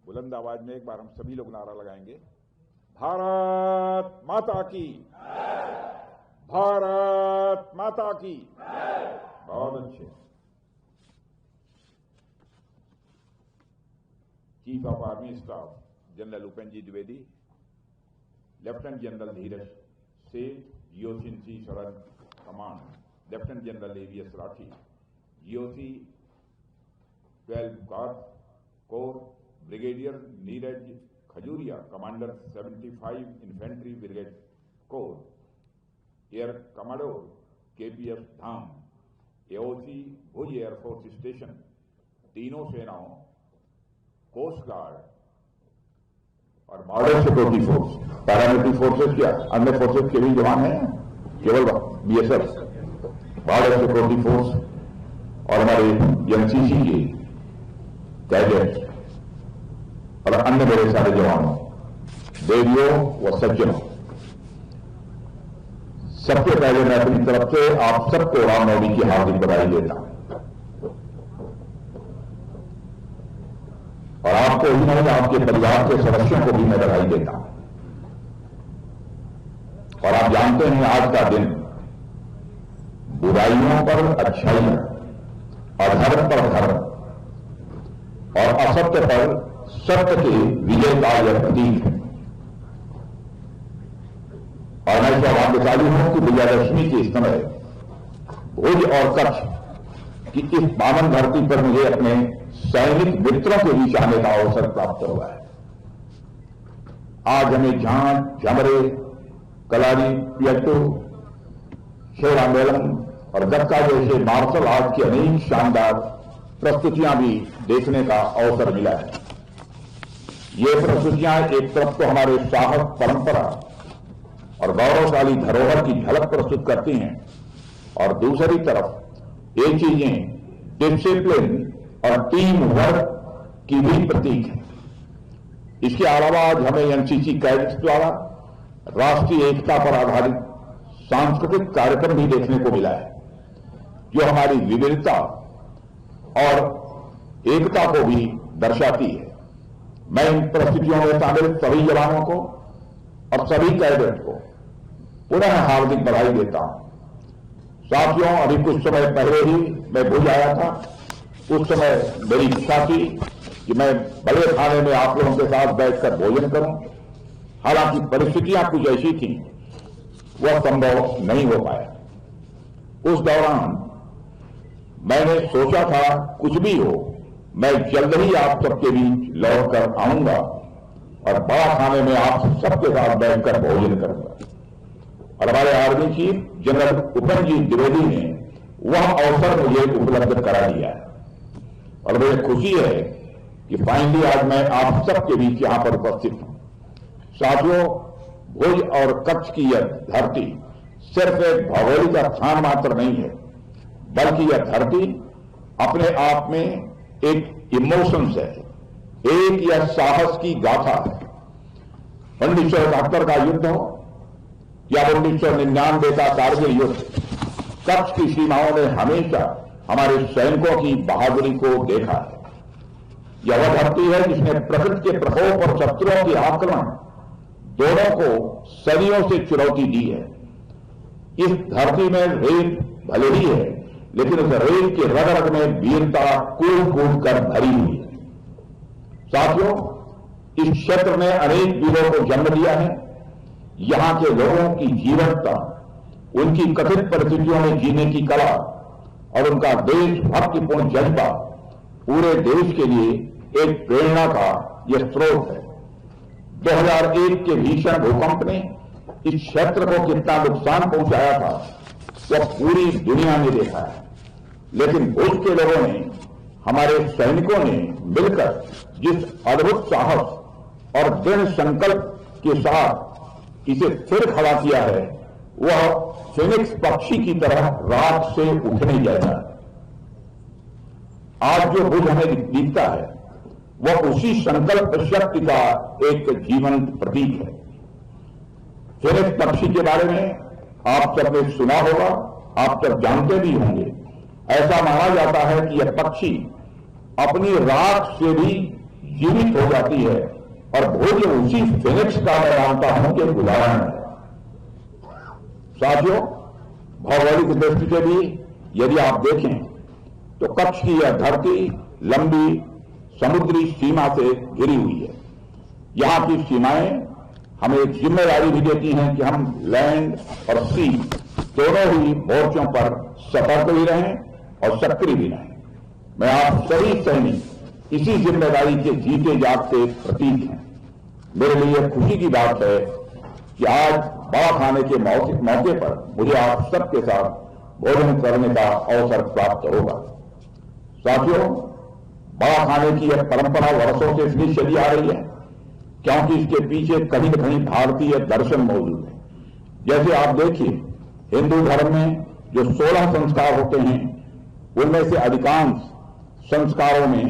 बुलंद आवाज में एक बार हम सभी लोग नारा लगाएंगे, भारत माता की, भारत माता की। बहुत अच्छे। Chief of army staff general Upendra ji Dwivedi, lieutenant general Neeraj Seth, GOC सड़क command lieutenant general AVS Rathi, GOC 12 corps brigadier Neeraj Khajuria, commander 75 infantry brigade corps, air commodore KPF Dham, AOC Bhuj air force station, तीनों सेनाओं, कोस्ट गार्ड और border security force, paramilitary forces क्या अन्य forces के भी जवान हैं, केवल BSF, बॉर्डर सिक्योरिटी फोर्स और हमारे NCC के कैडेट्स और अन्य बड़े सारे जवानों, देवियों व सज्जनों, सबसे पहले मैं अपनी तरफ से आप सबको रामनवमी की हार्दिक बधाई देता हूं। और आपको ही नहीं, आपके परिवार के सदस्यों को भी मैं बधाई देता हूं। और आप जानते हैं आज का दिन बुराइयों पर अच्छाई, अधर्म पर धर्म और असत्य पर सत्य के विजय का यह प्रतीक है। और मैं सौभाग्यशाली हूं कि विजयादशमी के समय भुज और कच्छ की इस पावन धरती पर मुझे अपने सैनिक मित्रों के बीच आने का अवसर प्राप्त हुआ है। आज हमें झांझ, झमरे, कलारी, पियट्टू, शेरामेलन और गत्का जैसे मार्शल आर्ट की अनेक शानदार प्रस्तुतियां भी देखने का अवसर मिला है। ये प्रस्तुतियां एक तरफ तो हमारे साहस, परंपरा और गौरवशाली धरोहर की झलक प्रस्तुत करती हैं और दूसरी तरफ ये चीजें डिसिप्लिन और टीम वर्क की भी प्रतीक है। इसके अलावा आज हमें NCC कैडेट्स द्वारा राष्ट्रीय एकता पर आधारित सांस्कृतिक कार्यक्रम भी देखने को मिला है, जो हमारी विविधता और एकता को भी दर्शाती है। मैं इन परिस्थितियों में शामिल सभी जवानों को और सभी कैडेट को पुनः हार्दिक बधाई देता हूं। साथियों, अभी कुछ समय पहले ही मैं भुज आया था। उस समय मेरी इच्छा थी कि मैं बड़े खाने में आप लोगों के साथ बैठकर भोजन करूं। हालांकि परिस्थितियां कुछ ऐसी थी, वह संभव नहीं हो पाया। उस दौरान मैंने सोचा था कुछ भी हो, मैं जल्द ही आप सबके बीच लौट कर आऊंगा और बड़ा खाने में आप सबके साथ बैठकर भोजन करूंगा। और हमारे army chief general Upendra ji Dwivedi ने वह अवसर मुझे उपलब्ध करा दिया है और मुझे खुशी है कि फाइनली आज मैं आप सबके बीच यहां पर उपस्थित हूं। साथियों, भुज और कच्छ की यह धरती सिर्फ एक भौगोलिक स्थान मात्र नहीं है, बल्कि यह धरती अपने आप में एक इमोशंस है, एक यह साहस की गाथा है। 1971 का युद्ध हो या 1999 का कारगिल युद्ध, कच्छ की सीमाओं ने हमेशा हमारे सैनिकों की बहादुरी को देखा है। यह वह धरती है जिसने प्रकृति के प्रकोप और शत्रुओं के आक्रमण दोनों को सदियों से चुनौती दी है। इस धरती में रेत भले ही है, लेकिन उस रेत के रग रग में वीरता कूद कूद कर भरी हुई है। साथियों, इस क्षेत्र ने अनेक वीरों को जन्म दिया है। यहां के लोगों की जीवंतता, उनकी कठिन परिस्थितियों में जीने की कला और उनका देशभक्तिपूर्ण जज्बा पूरे देश के लिए एक प्रेरणा का यह स्रोत है। 2001 के भीषण भूकंप ने इस क्षेत्र को कितना नुकसान पहुंचाया था, वह पूरी दुनिया ने देखा है। लेकिन भुज के लोगों ने, हमारे सैनिकों ने मिलकर जिस अद्भुत साहस और दृढ़ संकल्प के साथ इसे फिर खड़ा किया है, वह फिनिक्स पक्षी की तरह रात से उठने जैसा है। आज जो भुज हमें दिखता है, वह उसी संकल्प शक्ति का एक जीवंत प्रतीक है। फिनिक्स पक्षी के बारे में आप सबने सुना होगा, आप सब जानते भी होंगे। ऐसा माना जाता है कि यह पक्षी अपनी राख से भी जीवित हो जाती है और भोज्य उसी फिनिक्स का मैं मानता हूं कि उदाहरण है। साथियों, भौगोलिक दृष्टि से भी यदि आप देखें तो कच्छ की यह धरती लंबी समुद्री सीमा से घिरी हुई है। यहां की सीमाएं हमें एक जिम्मेदारी भी देती हैं कि हम लैंड और सी दोनों ही मोर्चों पर सतर्क भी रहें और सक्रिय भी रहें। मैं आप सभी सैनिक इसी जिम्मेदारी के जीते जागते प्रतीक हैं। मेरे लिए खुशी की बात है कि आज बड़ा खाने के मौके पर मुझे आप सबके साथ भोजन करने का अवसर प्राप्त होगा। साथियों, बड़ा खाने की यह परंपरा वर्षों से इसलिए चली आ रही है क्योंकि इसके पीछे कहीं न कहीं भारतीय दर्शन मौजूद है। जैसे आप देखिए, हिंदू धर्म में जो 16 संस्कार होते हैं उनमें से अधिकांश संस्कारों में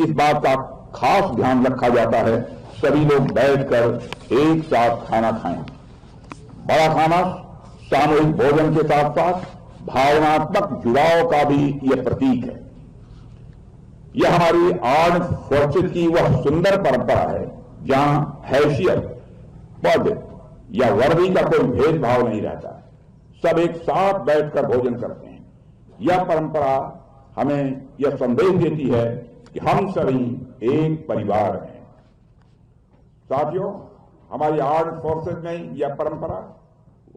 इस बात का खास ध्यान रखा जाता है सभी लोग बैठकर एक साथ खाना खाएं। बड़ा खाना सामूहिक भोजन के साथ साथ भावनात्मक जुड़ाव का भी यह प्रतीक है। यह हमारी आर्म्ड फोर्सेज की वह सुंदर परंपरा है जहां हैसियत, पद या वर्दी का कोई भेदभाव नहीं रहता है। सब एक साथ बैठकर भोजन करते हैं। यह परंपरा हमें यह संदेश देती है कि हम सभी एक परिवार हैं। साथियों, हमारी आर्म्ड फोर्सेज में यह परंपरा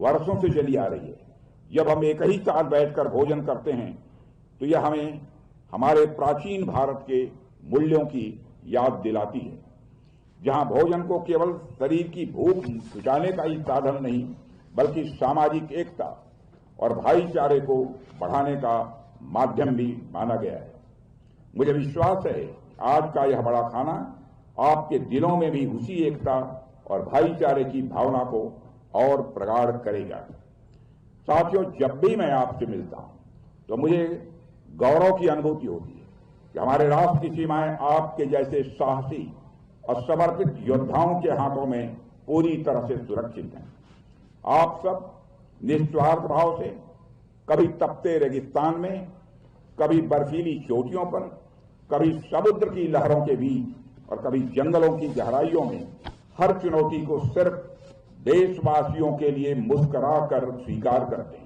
वर्षों से चली आ रही है। जब हम एक ही साथ बैठकर भोजन करते हैं तो यह हमें हमारे प्राचीन भारत के मूल्यों की याद दिलाती है, जहां भोजन को केवल शरीर की भूख मिटाने का ही साधन नहीं बल्कि सामाजिक एकता और भाईचारे को बढ़ाने का माध्यम भी माना गया है। मुझे विश्वास है आज का यह बड़ा खाना आपके दिलों में भी उसी एकता और भाईचारे की भावना को और प्रगाढ़ करेगा। साथियों, जब भी मैं आपसे मिलता हूं तो मुझे गौरव की अनुभूति होती है कि हमारे राष्ट्र की सीमाएं आपके जैसे साहसी और समर्पित योद्धाओं के हाथों में पूरी तरह से सुरक्षित हैं। आप सब निस्वार्थ भाव से कभी तपते रेगिस्तान में, कभी बर्फीली चोटियों पर, कभी समुद्र की लहरों के बीच और कभी जंगलों की गहराइयों में हर चुनौती को सिर्फ देशवासियों के लिए मुस्कुरा कर स्वीकार करते हैं।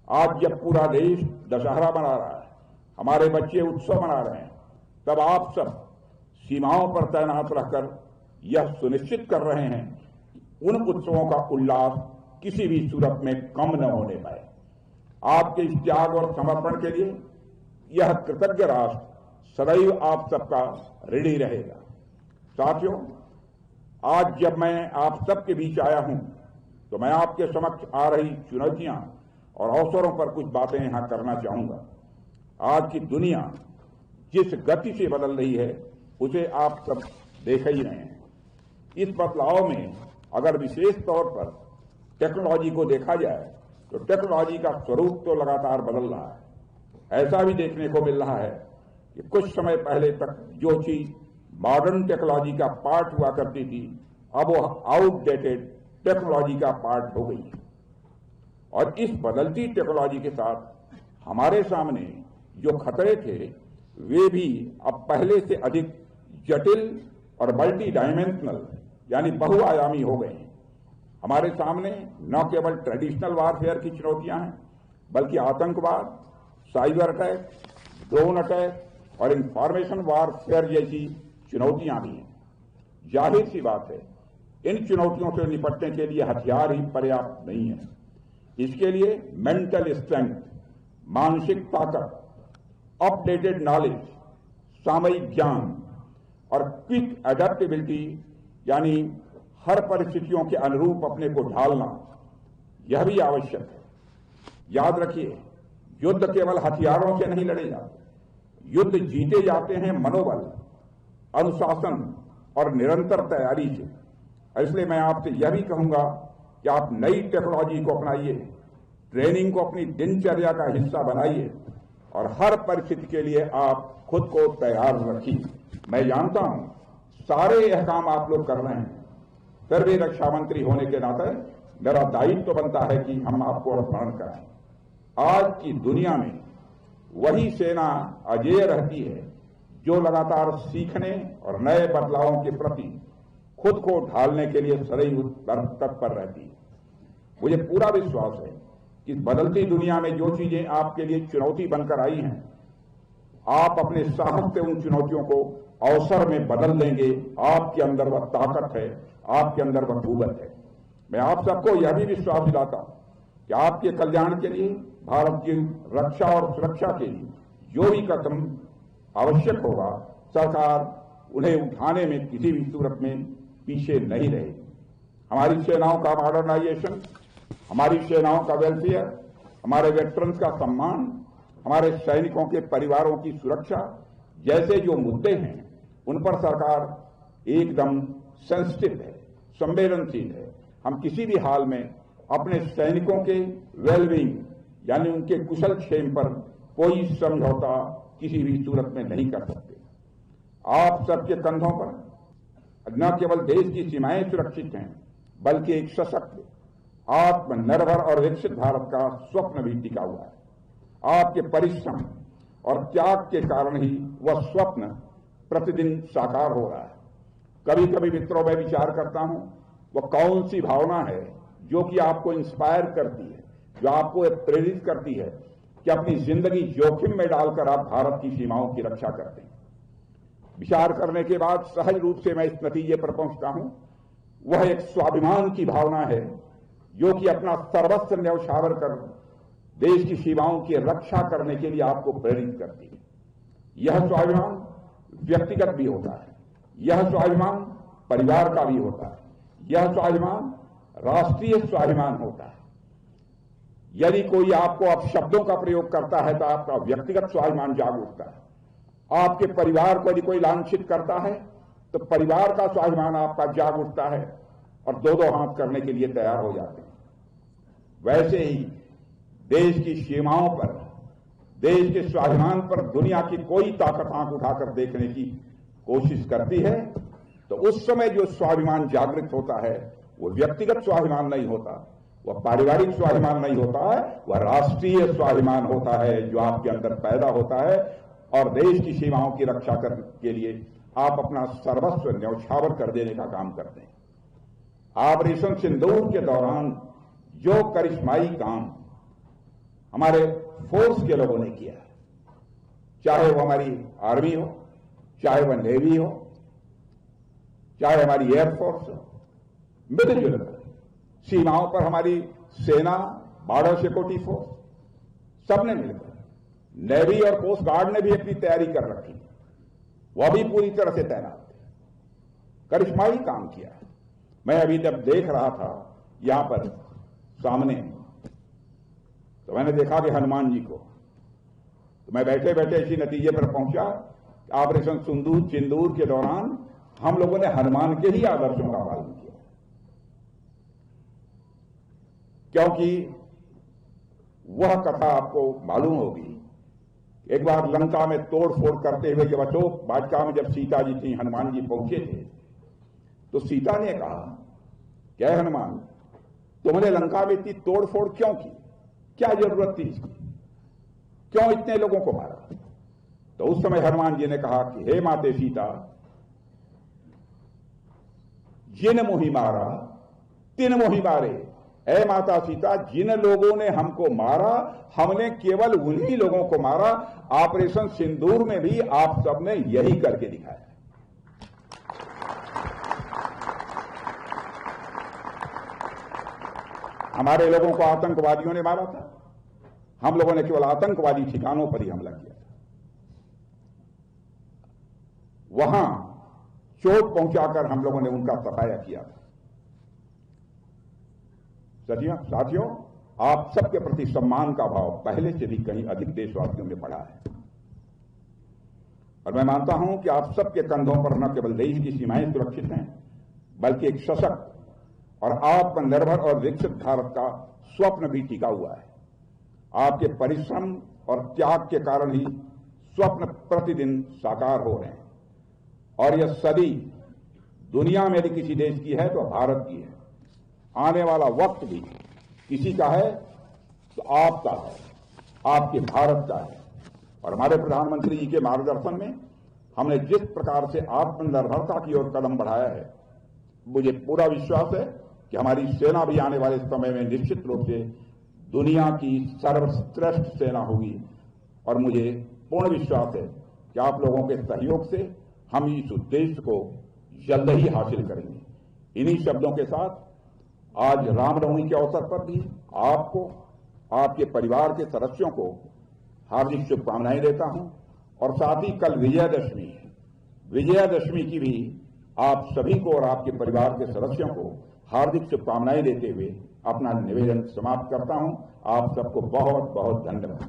आज जब पूरा देश दशहरा मना रहा है, हमारे बच्चे उत्सव मना रहे हैं, तब आप सब सीमाओं पर तैनात रहकर यह सुनिश्चित कर रहे हैं कि उन उत्सवों का उल्लास किसी भी सूरत में कम न होने पाए। आपके इस त्याग और समर्पण के लिए यह कृतज्ञ राष्ट्र सदैव आप सबका ऋणी रहेगा। साथियों, आज जब मैं आप सबके बीच आया हूं तो मैं आपके समक्ष आ रही चुनौतियां और अवसरों पर कुछ बातें यहां करना चाहूंगा। आज की दुनिया जिस गति से बदल रही है उसे आप सब देख ही रहे हैं। इस बदलाव में अगर विशेष तौर पर टेक्नोलॉजी को देखा जाए तो टेक्नोलॉजी का स्वरूप तो लगातार बदल रहा है। ऐसा भी देखने को मिल रहा है कि कुछ समय पहले तक जो चीज मॉडर्न टेक्नोलॉजी का पार्ट हुआ करती थी अब वो आउटडेटेड टेक्नोलॉजी का पार्ट हो गई है। और इस बदलती टेक्नोलॉजी के साथ हमारे सामने जो खतरे थे वे भी अब पहले से अधिक जटिल और मल्टी डायमेंशनल यानी बहुआयामी हो गए हैं। हमारे सामने न केवल ट्रेडिशनल वारफेयर की चुनौतियां हैं बल्कि आतंकवाद, साइबर अटैक, ड्रोन अटैक और इंफॉर्मेशन वारफेयर जैसी चुनौतियां भी हैं। जाहिर सी बात है, इन चुनौतियों से निपटने के लिए हथियार ही पर्याप्त नहीं है। इसके लिए मेंटल स्ट्रेंथ, मानसिक ताकत, अपडेटेड नॉलेज, सामयिक ज्ञान और क्विक एडेप्टेबिलिटी यानी हर परिस्थितियों के अनुरूप अपने को ढालना, यह भी आवश्यक है। याद रखिए, युद्ध केवल हथियारों से नहीं लड़े जाते, युद्ध जीते जाते हैं मनोबल, अनुशासन और निरंतर तैयारी से। इसलिए मैं आपसे यह भी कहूंगा कि आप नई टेक्नोलॉजी को अपनाइए, ट्रेनिंग को अपनी दिनचर्या का हिस्सा बनाइए और हर परिस्थिति के लिए आप खुद को तैयार रखिए। मैं जानता हूं सारे यह काम आप लोग कर रहे हैं, फिर भी रक्षा मंत्री होने के नाते मेरा दायित्व तो बनता है कि हम आपको स्मरण कराएं। आज की दुनिया में वही सेना अजेय रहती है जो लगातार सीखने और नए बदलावों के प्रति खुद को ढालने के लिए सदैव तत्पर रहती है। मुझे पूरा विश्वास है कि बदलती दुनिया में जो चीजें आपके लिए चुनौती बनकर आई हैं, आप अपने साहस से उन चुनौतियों को अवसर में बदल देंगे। आपके अंदर वह ताकत है, आपके अंदर वह कुव्वत है। मैं आप सबको यह भी विश्वास दिलाता हूं कि आपके कल्याण के लिए, भारत की रक्षा और सुरक्षा के लिए जो भी कदम आवश्यक होगा, सरकार उन्हें उठाने में किसी भी सूरत में पीछे नहीं रहेगी। हमारी सेनाओं का मॉडर्नाइजेशन, हमारी सेनाओं का वेलफेयर, हमारे वेटरन्स का सम्मान, हमारे सैनिकों के परिवारों की सुरक्षा जैसे जो मुद्दे हैं, उन पर सरकार एकदम सेंसिटिव है, संवेदनशील है। हम किसी भी हाल में अपने सैनिकों के वेलबींग यानी उनके कुशल क्षेम पर कोई समझौता किसी भी सूरत में नहीं कर सकते। आप सबके कंधों पर न केवल देश की सीमाएं सुरक्षित हैं, बल्कि एक सशक्त, आत्मनिर्भर और विकसित भारत का स्वप्न भी टिका हुआ है। आपके परिश्रम और त्याग के कारण ही वह स्वप्न प्रतिदिन साकार हो रहा है। कभी कभी मित्रों में विचार करता हूं, वह कौन सी भावना है जो कि आपको इंस्पायर करती है, जो आपको प्रेरित करती है कि अपनी जिंदगी जोखिम में डालकर आप भारत की सीमाओं की रक्षा करते हैं। विचार करने के बाद सहज रूप से मैं इस नतीजे पर पहुंचता हूं, वह एक स्वाभिमान की भावना है जो कि अपना सर्वस्व न्यौछावर कर देश की सीमाओं की रक्षा करने के लिए आपको प्रेरित करती है। यह स्वाभिमान व्यक्तिगत भी होता है, यह स्वाभिमान परिवार का भी होता है, यह स्वाभिमान राष्ट्रीय स्वाभिमान होता है। यदि कोई आपको अपशब्दों का प्रयोग करता है तो आपका व्यक्तिगत स्वाभिमान जाग उठता है। आपके परिवार को यदि कोई लांछित करता है तो परिवार का स्वाभिमान आपका जाग उठता है और दो दो हाथ करने के लिए तैयार हो जाते हैं। वैसे ही देश की सीमाओं पर, देश के स्वाभिमान पर दुनिया की कोई ताकत आंख उठाकर देखने की कोशिश करती है तो उस समय जो स्वाभिमान जागृत होता है वो व्यक्तिगत स्वाभिमान नहीं होता, वह पारिवारिक स्वाभिमान नहीं होता है, वह राष्ट्रीय स्वाभिमान होता है जो आपके अंदर पैदा होता है और देश की सीमाओं की रक्षा करने के लिए आप अपना सर्वस्व न्यौछावर कर देने का काम करते हैं। ऑपरेशन सिंदूर के दौरान जो करिश्माई काम हमारे फोर्स के लोगों ने किया, चाहे वो हमारी आर्मी हो, चाहे वह नेवी हो, चाहे हमारी एयरफोर्स हो, मिलजुल कर सीमाओं पर हमारी सेना, बॉर्डर सिक्योरिटी फोर्स, सबने मिलकर, नेवी और कोस्ट गार्ड ने भी अपनी तैयारी कर रखी, वह भी पूरी तरह से तैनात थे, करिश्माई काम किया है। मैं अभी जब देख रहा था यहां पर सामने, तो मैंने देखा कि हनुमान जी को, तो मैं बैठे बैठे इसी नतीजे पर पहुंचा, ऑपरेशन सिंदूर के दौरान हम लोगों ने हनुमान के ही आदर्शों का पालन किया, क्योंकि वह कथा आपको मालूम होगी। एक बार लंका में तोड़फोड़ करते हुए जब अशोक वाटिका में जब सीता जी थी, हनुमान जी पहुंचे थे, तो सीता ने कहा, क्या हनुमान, तुमने लंका में इतनी तोड़फोड़ क्यों की, क्या जरूरत थी इसकी, क्यों इतने लोगों को मारा? तो उस समय हनुमान जी ने कहा कि हे माते सीता, जिन मोहि मारा तिन मोहि मारे। ऐ माता सीता, जिन लोगों ने हमको मारा, हमने केवल उन्हीं लोगों को मारा। ऑपरेशन सिंदूर में भी आप सबने यही करके दिखाया। हमारे लोगों को आतंकवादियों ने मारा था, हम लोगों ने केवल आतंकवादी ठिकानों पर ही हमला किया था, वहां चोट पहुंचाकर हम लोगों ने उनका सफाया किया था। साथियों, आप सबके प्रति सम्मान का भाव पहले से भी कहीं अधिक देशवासियों में बढ़ा है और मैं मानता हूं कि आप सबके कंधों पर न केवल देश की सीमाएं सुरक्षित हैं, बल्कि एक सशक्त और आत्मनिर्भर और विकसित भारत का स्वप्न भी टिका हुआ है। आपके परिश्रम और त्याग के कारण ही स्वप्न प्रतिदिन साकार हो रहे हैं और यह सदी दुनिया में यदि किसी देश की है तो भारत की है। आने वाला वक्त भी किसी का है तो आपका है, आपके भारत का है। और हमारे प्रधानमंत्री जी के मार्गदर्शन में हमने जिस प्रकार से आत्मनिर्भरता की ओर कदम बढ़ाया है, मुझे पूरा विश्वास है कि हमारी सेना भी आने वाले समय में निश्चित रूप से दुनिया की सर्वश्रेष्ठ सेना होगी। और मुझे पूर्ण विश्वास है कि आप लोगों के सहयोग से हम इस उद्देश्य को जल्द ही हासिल करेंगे। इन्हीं शब्दों के साथ आज रामनवमी के अवसर पर भी आपको, आपके परिवार के सदस्यों को हार्दिक शुभकामनाएं देता हूं और साथ ही कल विजयादशमी है। विजयादशमी की भी आप सभी को और आपके परिवार के सदस्यों को हार्दिक शुभकामनाएं देते हुए अपना निवेदन समाप्त करता हूं। आप सबको बहुत बहुत धन्यवाद।